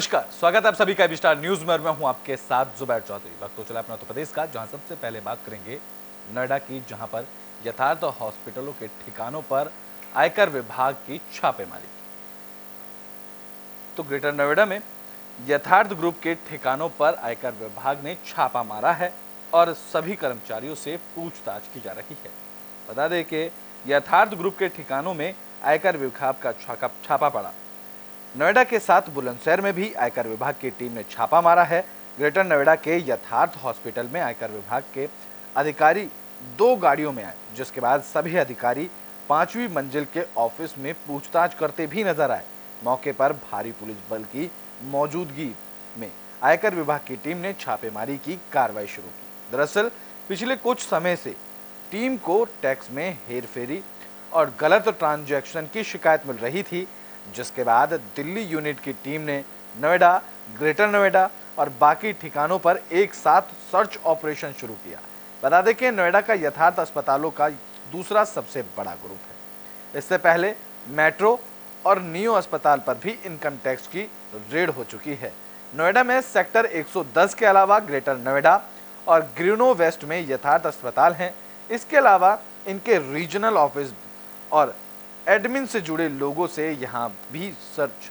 नमस्कार, स्वागत है आप सभी का एबी स्टार न्यूज में और मैं हूं आपके साथ जुबैर चौधरी। वक्त तो चला अपना उत्तर प्रदेश का, जहां सबसे पहले बात करेंगे नोएडा की, जहां पर यथार्थ हॉस्पिटलों के ठिकानों पर आयकर विभाग की छापेमारी। तो ग्रेटर नोएडा में यथार्थ ग्रुप के ठिकानों पर आयकर विभाग ने छापा मारा है और सभी कर्मचारियों से पूछताछ की जा रही है। बता दें कि यथार्थ ग्रुप के ठिकानों में आयकर विभाग का छापा पड़ा। नोएडा के साथ बुलंदशहर में भी आयकर विभाग की टीम ने छापा मारा है। ग्रेटर नोएडा के यथार्थ हॉस्पिटल में आयकर विभाग के अधिकारी 2 गाड़ियों में आए, जिसके बाद सभी अधिकारी 5वीं मंजिल के ऑफिस में पूछताछ करते भी नजर आए। मौके पर भारी पुलिस बल की मौजूदगी में आयकर विभाग की टीम ने छापेमारी की कार्रवाई शुरू की। दरअसल पिछले कुछ समय से टीम को टैक्स में हेरफेरी और गलत ट्रांजैक्शन की शिकायत मिल रही थी, जिसके बाद दिल्ली यूनिट की टीम ने नोएडा, ग्रेटर नोएडा और बाकी ठिकानों पर एक साथ सर्च ऑपरेशन शुरू किया। बता दें कि नोएडा का यथार्थ अस्पतालों का दूसरा सबसे बड़ा ग्रुप है। इससे पहले मेट्रो और नियो अस्पताल पर भी इनकम टैक्स की रेड हो चुकी है। नोएडा में सेक्टर 110 के अलावा ग्रेटर नोएडा और ग्रीनो वेस्ट में यथार्थ अस्पताल हैं। इसके अलावा इनके रीजनल ऑफिस और एडमिन से जुड़े लोगों से यहां भी सर्च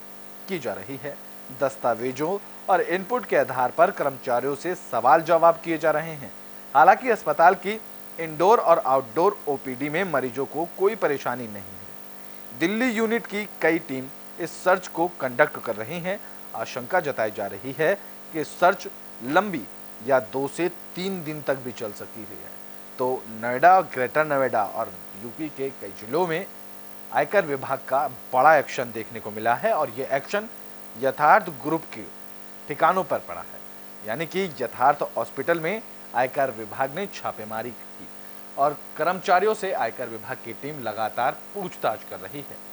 की जा रही है। दस्तावेजों और इनपुट के आधार पर कर्मचारियों से सवाल जवाब किए जा रहे हैं। हालांकि अस्पताल की इंडोर और आउटडोर ओपीडी में मरीजों को कोई परेशानी नहीं है। दिल्ली यूनिट की कई टीम इस सर्च को कंडक्ट कर रही हैं। आशंका जताई जा रही है कि सर्च लंबी या 2 से 3 दिन तक भी चल सकती है। तो नोएडा, ग्रेटर नोएडा और यूपी के कई जिलों में आयकर विभाग का बड़ा एक्शन देखने को मिला है और यह एक्शन यथार्थ ग्रुप के ठिकानों पर पड़ा है। यानी कि यथार्थ हॉस्पिटल में आयकर विभाग ने छापेमारी की और कर्मचारियों से आयकर विभाग की टीम लगातार पूछताछ कर रही है।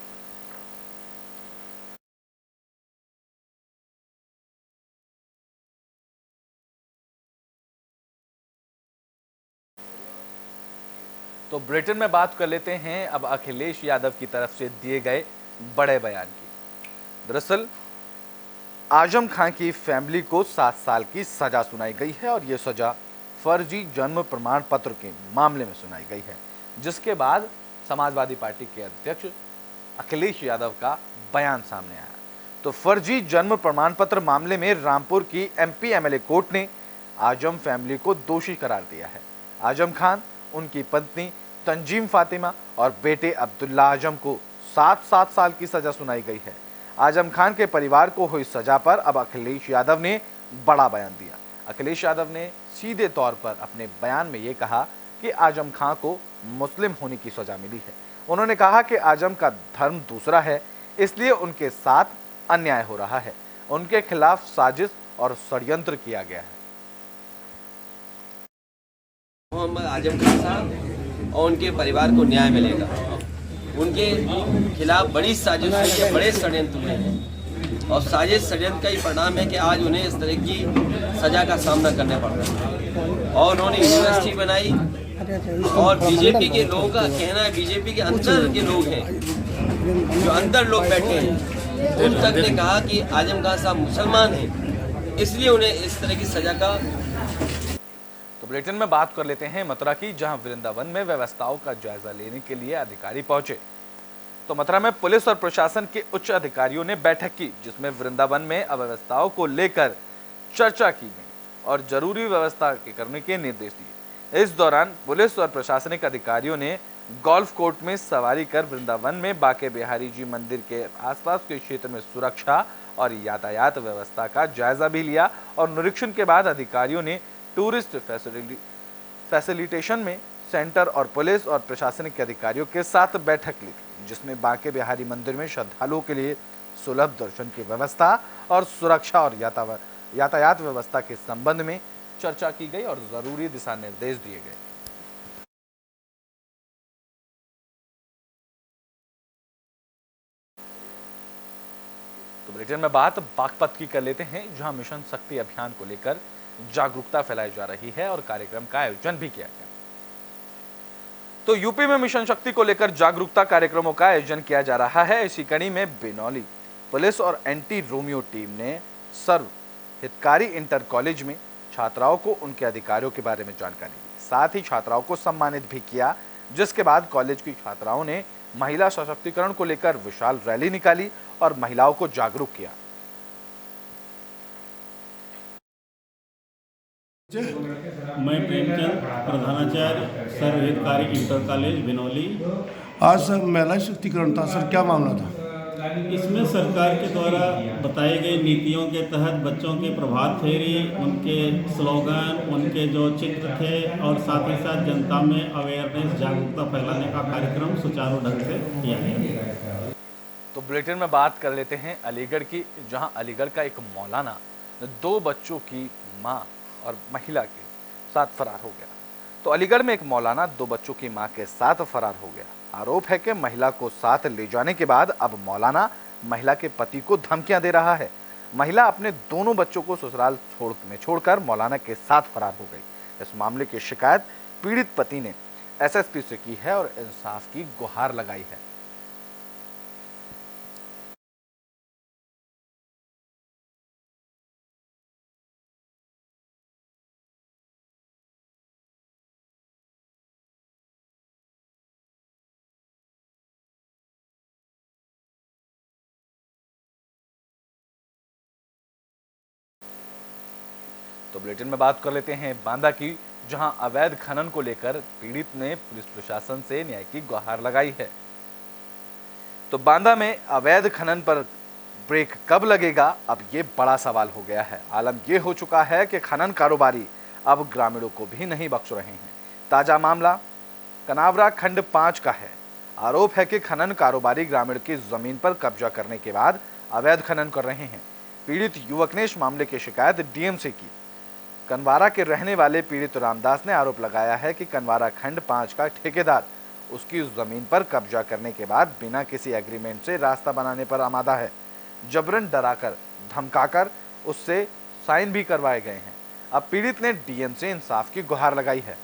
तो ब्रिटेन में बात कर लेते हैं अब अखिलेश यादव की तरफ से दिए गए बड़े बयान की। दरअसल आजम खान की फैमिली को 7 साल की सजा सुनाई गई है और यह सजा फर्जी जन्म प्रमाण पत्र के मामले में सुनाई गई है, जिसके बाद समाजवादी पार्टी के अध्यक्ष अखिलेश यादव का बयान सामने आया। तो फर्जी जन्म प्रमाण पत्र मामले में रामपुर की एमपी एमएलए कोर्ट ने आजम फैमिली को दोषी करार दिया है। आजम खान, उनकी पत्नी तंजीम फातिमा और बेटे अब्दुल्ला आजम को 7-7 साल की सजा सुनाई गई है। आजम खान के परिवार को हुई सजा पर अब अखिलेश यादव ने बड़ा बयान दिया। अखिलेश यादव ने सीधे तौर पर अपने बयान में यह कहा कि आजम खान को मुस्लिम होने की सजा मिली है। उन्होंने कहा कि आजम का धर्म दूसरा है, इसलिए उनके साथ अन्याय हो रहा है। उनके खिलाफ साजिश और षड्यंत्र किया गया है। मोहम्मद आजम खान साहब और उनके परिवार को न्याय मिलेगा। उनके खिलाफ बड़ी साजिश हुई है, बड़े षड्यंत्र हुए हैं और साजिश षड्यंत्र का ही परिणाम है कि आज उन्हें इस तरह की सजा का सामना करना पड़ रहा है। और उन्होंने यूनिवर्सिटी बनाई और बीजेपी के लोगों का कहना है, बीजेपी के अंदर के लोग हैं, जो अंदर लोग बैठे हैं, उन तक ने कहा कि आजम खान साहब मुसलमान हैं, इसलिए उन्हें इस तरह की सजा का। बुलेटिन में बात कर लेते हैं मथुरा की, जहां वृंदावन में व्यवस्थाओं का जायजा लेने के लिए अधिकारी पहुंचे। तो मथुरा में पुलिस और प्रशासन के उच्च अधिकारियों ने बैठक की, जिसमें वृंदावन में अव्यवस्थाओं को लेकर चर्चा की गई और जरूरी व्यवस्था करने के निर्देश दिए। इस दौरान पुलिस और प्रशासनिक अधिकारियों ने गोल्फ कोर्ट में सवारी कर वृंदावन में बांके बिहारी जी मंदिर के आसपास के क्षेत्र में सुरक्षा और यातायात व्यवस्था का जायजा भी लिया और निरीक्षण के बाद अधिकारियों ने टूरिस्ट फैसिलिटेशन में सेंटर और पुलिस और प्रशासनिक के अधिकारियों के साथ बैठक ली, जिसमें बांके बिहारी मंदिर में श्रद्धालुओं के लिए सुलभ दर्शन की व्यवस्था और सुरक्षा और यातायात व्यवस्था के संबंध में चर्चा की गई और जरूरी दिशा निर्देश दिए गए। तो ब्रिटेन में बात बागपत की कर लेते हैं, जहां मिशन शक्ति अभियान को लेकर जागरूकता फैलाई जा रही है और कार्यक्रम का आयोजन भी किया गया। तो यूपी में मिशन शक्ति को लेकर जागरूकता कार्यक्रमों का आयोजन किया जा रहा है। इसी कड़ी में बिनौली पुलिस और एंटी रोमियो टीम ने सर्व हितकारी इंटर कॉलेज में छात्राओं को उनके अधिकारों के बारे में जानकारी दी। साथ ही छात्राओं को सम्मानित भी किया, जिसके बाद कॉलेज की छात्राओं ने महिला सशक्तिकरण को लेकर विशाल रैली निकाली और महिलाओं को जागरूक किया। मैं प्रेमचंद, प्रधानाचार्य सर्व हितकारी इंटर कॉलेज बिनौली। आज सर महिला सशक्तिकरण था सर, क्या मामला था? इसमें सरकार के द्वारा बताई गई नीतियों के तहत बच्चों के प्रभात फेरी, उनके स्लोगन, उनके जो चित्र थे और साथ ही साथ जनता में अवेयरनेस, जागरूकता फैलाने का कार्यक्रम सुचारू ढंग से किया गया। तो बुलेटिन में बात कर लेते हैं अलीगढ़ की, जहां अलीगढ़ का एक मौलाना 2 बच्चों की मां और महिला के साथ फरार हो गया। तो अलीगढ़ में एक मौलाना 2 बच्चों की मां के साथ फरार हो गया। आरोप है कि महिला को साथ ले जाने के बाद अब मौलाना महिला के पति को धमकियां दे रहा है। महिला अपने दोनों बच्चों को ससुराल छोड़कर मौलाना के साथ फरार हो गई। इस मामले की शिकायत पीड़ित पति ने एसएसपी से की है और इंसाफ की गुहार लगाई है। तो बुलेटिन में बात कर लेते हैं बांदा की, जहां अवैध खनन को लेकर पीड़ित ने पुलिस प्रशासन से न्याय की गुहार लगाई है। तो बांदा में अवैध खनन पर ब्रेक कब लगेगा, अब ये बड़ा सवाल हो गया है। आलम ये हो चुका है कि खनन कारोबारी अब ग्रामीणों को भी नहीं बख्श रहे हैं। ताजा मामला कनावरा खंड 5 का है। आरोप है कि खनन कारोबारी ग्रामीण की जमीन पर कब्जा करने के बाद अवैध खनन कर रहे हैं। पीड़ित युवक ने इस मामले की शिकायत डीएम से की। कनवारा के रहने वाले पीड़ित रामदास ने आरोप लगाया है कि कनवारा खंड 5 का ठेकेदार उसकी जमीन पर कब्जा करने के बाद बिना किसी एग्रीमेंट से रास्ता बनाने पर आमादा है। जबरन डराकर धमकाकर उससे साइन भी करवाए गए हैं। अब पीड़ित ने डीएम से इंसाफ की गुहार लगाई है।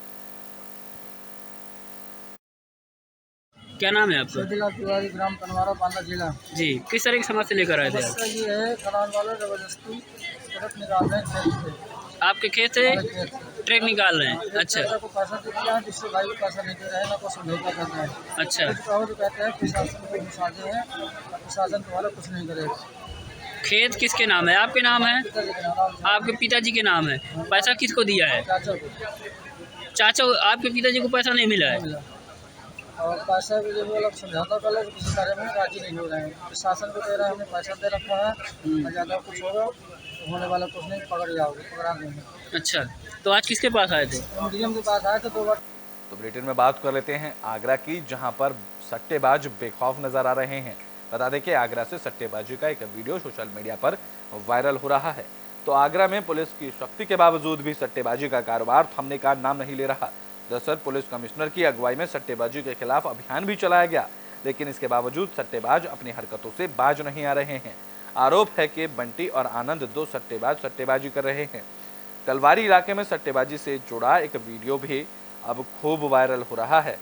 क्या नाम है आपका? जिला तिवारी, ग्राम कनवारा, बांदा जिला। जी, किस तरह की समस्या लेकर आए थे आप? समस्या ये है, खदान वाले जबरदस्ती ट्रक निकाल रहे हैं खेत से। आपके खेत से हमारे खेत से। ट्रक निकाल रहे हैं? अच्छा चाचा को पैसा दे दिया है, जिससे भाई को पैसा नहीं दे रहे हैं, ना को समझौता कर रहे हैं। अच्छा। कुछ कहो तो कहते हैं प्रशासन को घुसाते हैं और प्रशासन तुम्हारा कुछ नहीं करेगा। खेत किसके नाम है? आपके नाम है? पिताजी के नाम, आपके पिताजी के नाम है? पैसा किसको दिया है? चाचा को चाचा, आपके पिताजी को पैसा नहीं मिला है? मिला। और पैसा भी जब वो लोग समझौता कर ले तो किसी कार्य में राजी नहीं हो रहे हैं। प्रशासन को दे रहा है, हमने पैसा दे रखा है, और ज़्यादा कुछ होगा तो होने वाला कुछ नहीं, पकड़ जाओगे, पकड़ा देंगे। अच्छा, तो आज किसके पास आए थे? डीएम के पास आए थे 2 बार। तो बुलेटिन में बात कर लेते हैं आगरा की, जहां पर सट्टेबाज बेखौफ नजर आ रहे हैं। बता दें कि आगरा से सट्टेबाजी का एक वीडियो सोशल मीडिया पर वायरल हो रहा है। तो आगरा में पुलिस की शक्ति के बावजूद भी सट्टेबाजी का कारोबार थमने का नाम नहीं ले रहा। दरअसल पुलिस कमिश्नर की अगुवाई में सट्टेबाजी के खिलाफ अभियान भी चलाया गया, लेकिन इसके बावजूद सट्टेबाज अपनी हरकतों से बाज नहीं आ रहे हैं। आरोप है कि बंटी और आनंद 2 सट्टेबाज सट्टेबाजी कर रहे हैं। कलवारी इलाके में सट्टेबाजी से जुड़ा एक वीडियो भी अब खूब वायरल हो रहा है।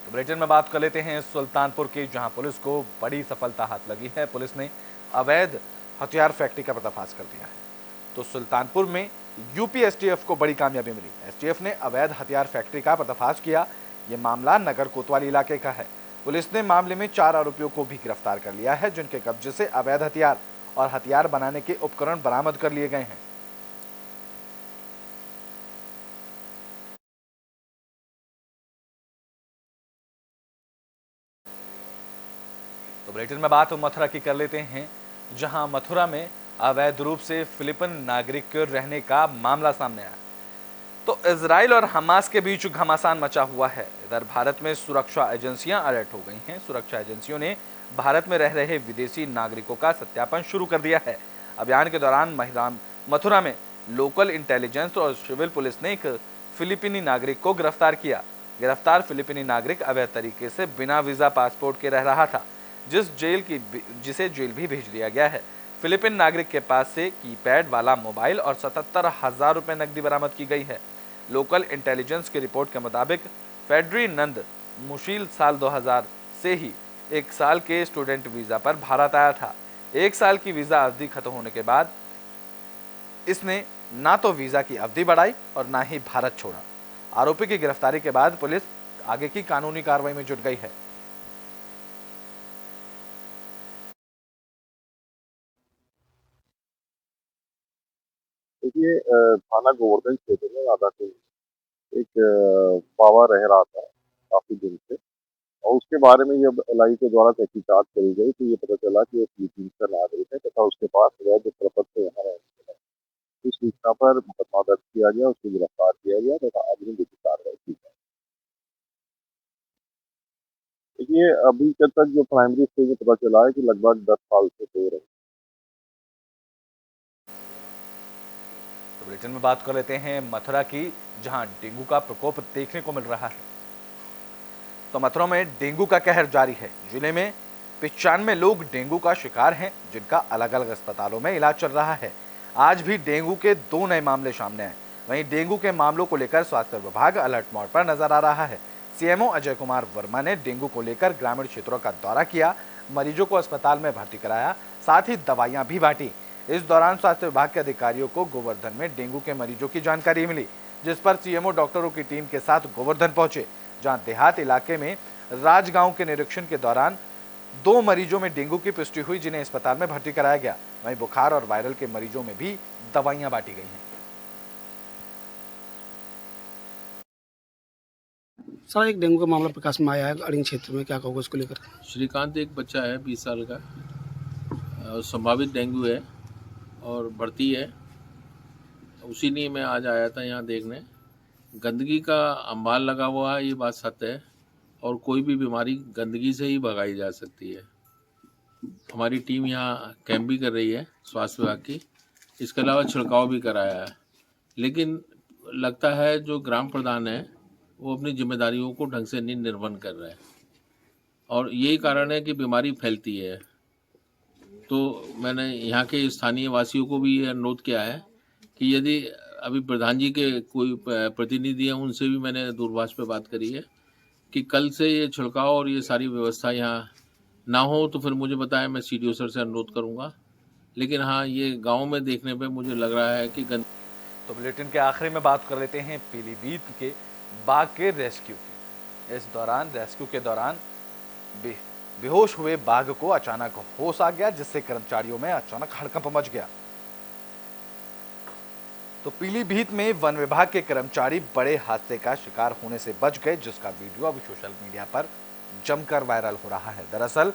तो बुलेटिन में बात कर लेते हैं सुल्तानपुर की, जहां पुलिस को बड़ी सफलता हाथ लगी है। पुलिस ने अवैध हथियार फैक्ट्री का पर्दाफाश कर दिया है। तो सुल्तानपुर में यूपी एसटीएफ को बड़ी कामयाबी मिली। एसटीएफ ने अवैध हथियार फैक्ट्री का पर्दाफाश किया। ये मामला नगर कोतवाली इलाके का है। पुलिस ने मामले में 4 आरोपियों को भी गिरफ्तार कर लिया है, जिनके कब्जे से अवैध हथियार और हथियार बनाने के उपकरण बरामद कर लिए गए हैं। तो बुलेटिन में बात मथुरा की कर लेते हैं, जहां मथुरा में अवैध रूप से फिलिपीन नागरिक के रहने का मामला सामने आया। तो इजराइल और हमास के बीच घमासान मचा हुआ है। इधर भारत में सुरक्षा एजेंसियां अलर्ट हो गई हैं। सुरक्षा एजेंसियों ने भारत में रह रहे विदेशी नागरिकों का सत्यापन शुरू कर दिया है। अभियान के दौरान मथुरा में लोकल इंटेलिजेंस और सिविल पुलिस ने एक फिलिपीनी नागरिक को गिरफ्तार किया। गिरफ्तार फिलिपीनी नागरिक अवैध तरीके से बिना वीजा पासपोर्ट के रह रहा था, जिसे जेल भी भेज दिया गया है। फिलिपीन नागरिक के पास से कीपैड वाला मोबाइल और 77,000 रुपए नकदी बरामद की गई है। लोकल इंटेलिजेंस की रिपोर्ट के मुताबिक फेडरी नंद मुशील साल 2000 से ही 1 साल के स्टूडेंट वीजा पर भारत आया था। 1 साल की वीजा अवधि खत्म होने के बाद इसने ना तो वीजा की अवधि बढ़ाई और ना ही भारत छोड़ा। आरोपी की गिरफ्तारी के बाद पुलिस आगे की कानूनी कार्रवाई में जुट गई है। देखिए थाना गोवर्धन क्षेत्र में राधा सिंह एक बाबा रह रहा था काफी दिन से, और उसके बारे में जब एलआई के द्वारा तहकीकात करी गई तो ये पता चला कि वो फिलीपींस का नागरिक है तथा उसके पास अवैध प्रपत्र यहाँ रहते हैं। इस सूचना पर मुकदमा दर्ज किया गया, उसको गिरफ्तार किया गया तथा अग्रिम विधि कार्रवाई की गई। देखिए अभी तक जो प्राइमरी स्टेज में पता चला है कि लगभग 10 साल से हो रहे हैं। तो बुलेटिन में बात कर लेते हैं मथुरा की, जहां डेंगू का प्रकोप देखने को मिल रहा है। तो मथुरा में डेंगू का कहर जारी है। जिले में 95 लोग डेंगू का शिकार हैं, जिनका अलग अलग अस्पतालों में इलाज चल रहा है। आज भी डेंगू के 2 नए मामले सामने आए। वहीं डेंगू के मामलों को लेकर स्वास्थ्य विभाग अलर्ट मोड पर नजर आ रहा है। सीएमओ अजय कुमार वर्मा ने डेंगू को लेकर ग्रामीण क्षेत्रों का दौरा किया, मरीजों को अस्पताल में भर्ती कराया, साथ ही दवाइयां भी बांटी। इस दौरान स्वास्थ्य विभाग के अधिकारियों को गोवर्धन में डेंगू के मरीजों की जानकारी मिली, जिस पर सीएमओ डॉक्टरों की टीम के साथ गोवर्धन पहुंचे, जहां देहात इलाके में राजगांव के निरीक्षण के दौरान 2 मरीजों में डेंगू की पुष्टि हुई, जिन्हें अस्पताल में भर्ती कराया गया। वहीं बुखार और वायरल के मरीजों में भी दवाइयां बांटी गई हैं। सर, एक डेंगू का मामला प्रकाश में आया है अड़िंग क्षेत्र में, क्या कहोगे उसको लेकर? श्रीकांत एक बच्चा है 20 साल का, संभावित डेंगू है और बढ़ती है। उसी लिए मैं आज आया था यहाँ देखने। गंदगी का अंबार लगा हुआ है, ये बात सत्य है, और कोई भी बीमारी गंदगी से ही भगाई जा सकती है। हमारी टीम यहाँ कैंप भी कर रही है स्वास्थ्य विभाग की, इसके अलावा छिड़काव भी कराया है। लेकिन लगता है जो ग्राम प्रधान है वो अपनी जिम्मेदारियों को ढंग से नहीं निर्वहन कर रहे हैं, और यही कारण है कि बीमारी फैलती है। तो मैंने यहाँ के स्थानीय वासियों को भी ये अनुरोध किया है कि यदि अभी प्रधान जी के कोई प्रतिनिधि हैं, उनसे भी मैंने दूरभाष पे बात करी है कि कल से ये छिड़काव और ये सारी व्यवस्था यहाँ ना हो तो फिर मुझे बताएं, मैं सीडीओ सर से अनुरोध करूँगा। लेकिन हाँ, ये गाँव में देखने पे मुझे लग रहा है कि तो बुलेटिन के आखिरी में बात कर लेते हैं पीलीभीत के बाघ के रेस्क्यू की। इस दौरान रेस्क्यू के दौरान बेहोश हुए बाघ को अचानक होश आ गया, जिससे कर्मचारियों में अचानक हड़कंप मच गया। तो पीलीभीत में वन विभाग के कर्मचारी बड़े हादसे का शिकार होने से बच गए, जिसका वीडियो अभी सोशल मीडिया पर जमकर वायरल हो रहा है। दरअसल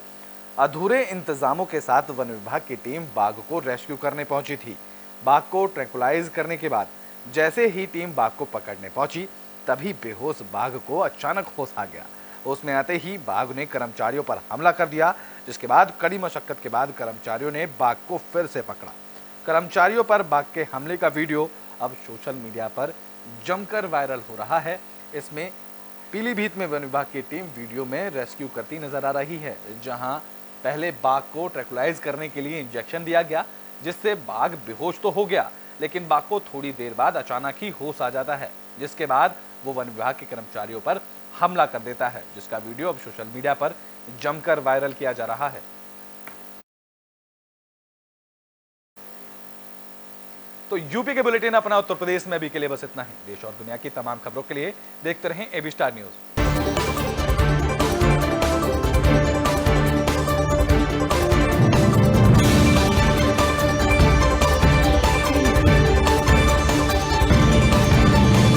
अधूरे इंतजामों के साथ वन विभाग की टीम बाघ को रेस्क्यू करने पहुंची थी। बाघ को ट्रैंकुलाइज करने के बाद जैसे ही टीम बाघ को पकड़ने पहुंची, तभी बेहोश बाघ को अचानक होश आ गया। होश में आते ही बाघ ने कर्मचारियों पर हमला कर दिया, जिसके बाद कड़ी मशक्कत के बाद कर्मचारियों ने बाघ को फिर से पकड़ा। कर्मचारियों पर बाघ के हमले का वीडियो अब सोशल मीडिया पर जमकर वायरल हो रहा है। इसमें पीलीभीत में वन विभाग की टीम वीडियो में रेस्क्यू करती नजर आ रही है, जहां पहले बाघ को ट्रैंकुलाइज करने के लिए इंजेक्शन दिया गया, जिससे बाघ बेहोश तो हो गया, लेकिन बाघ को थोड़ी देर बाद अचानक ही होश आ जाता है, जिसके बाद वो वन विभाग के कर्मचारियों पर हमला कर देता है, जिसका वीडियो अब सोशल मीडिया पर जमकर वायरल किया जा रहा है। तो यूपी के बुलेटिन अपना उत्तर प्रदेश में अभी के लिए बस इतना ही। देश और दुनिया की तमाम खबरों के लिए देखते रहें एबी स्टार न्यूज।